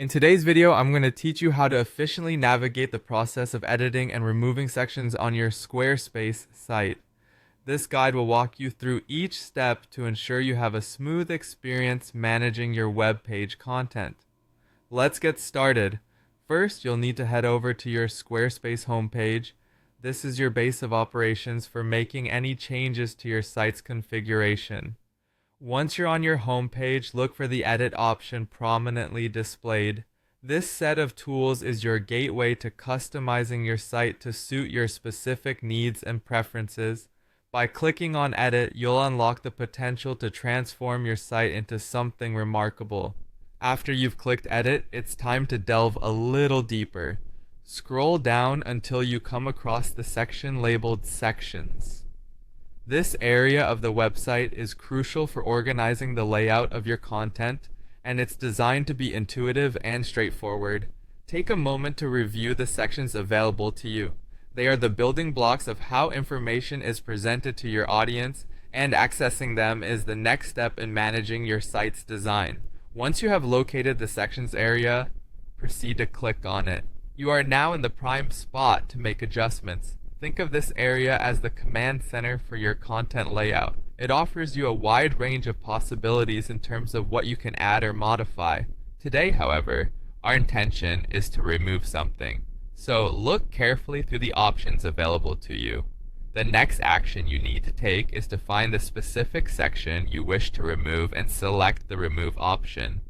In today's video, I'm going to teach you how to efficiently navigate the process of editing and removing sections on your Squarespace site. This guide will walk you through each step to ensure you have a smooth experience managing your web page content. Let's get started. First, you'll need to head over to your Squarespace homepage. This is your base of operations for making any changes to your site's configuration. Once you're on your home page, look for the edit option prominently displayed. This set of tools is your gateway to customizing your site to suit your specific needs and preferences. By clicking on edit, you'll unlock the potential to transform your site into something remarkable. After you've clicked edit, it's time to delve a little deeper. Scroll down until you come across the section labeled Sections. This area of the website is crucial for organizing the layout of your content, and it's designed to be intuitive and straightforward. Take a moment to review the sections available to you. They are the building blocks of how information is presented to your audience, and accessing them is the next step in managing your site's design. Once you have located the sections area, proceed to click on it. You are now in the prime spot to make adjustments. Think of this area as the command center for your content layout. It offers you a wide range of possibilities in terms of what you can add or modify. Today, however, our intention is to remove something. So look carefully through the options available to you. The next action you need to take is to find the specific section you wish to remove and select the remove option.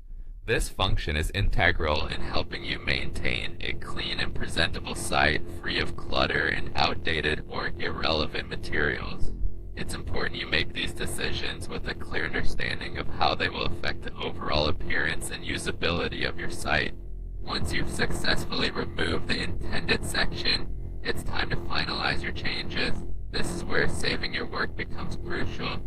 This function is integral in helping you maintain a clean and presentable site free of clutter and outdated or irrelevant materials. It's important you make these decisions with a clear understanding of how they will affect the overall appearance and usability of your site. Once you've successfully removed the intended section, it's time to finalize your changes. This is where saving your work becomes crucial.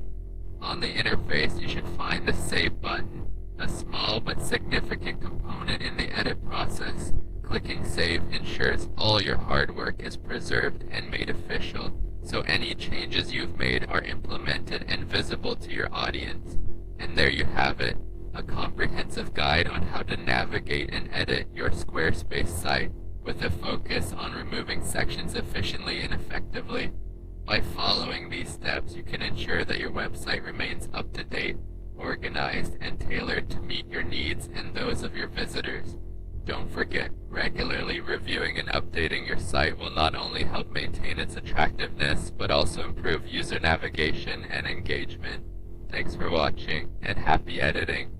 On the interface, you should find the Save button, a small but significant component in the edit process. Clicking Save ensures all your hard work is preserved and made official, so any changes you've made are implemented and visible to your audience. And there you have it, a comprehensive guide on how to navigate and edit your Squarespace site with a focus on removing sections efficiently and effectively. By following these steps, you can ensure that your website remains up to date, organized, and tailored to meet your needs and those of your visitors. Don't forget, regularly reviewing and updating your site will not only help maintain its attractiveness, but also improve user navigation and engagement. Thanks for watching, and happy editing!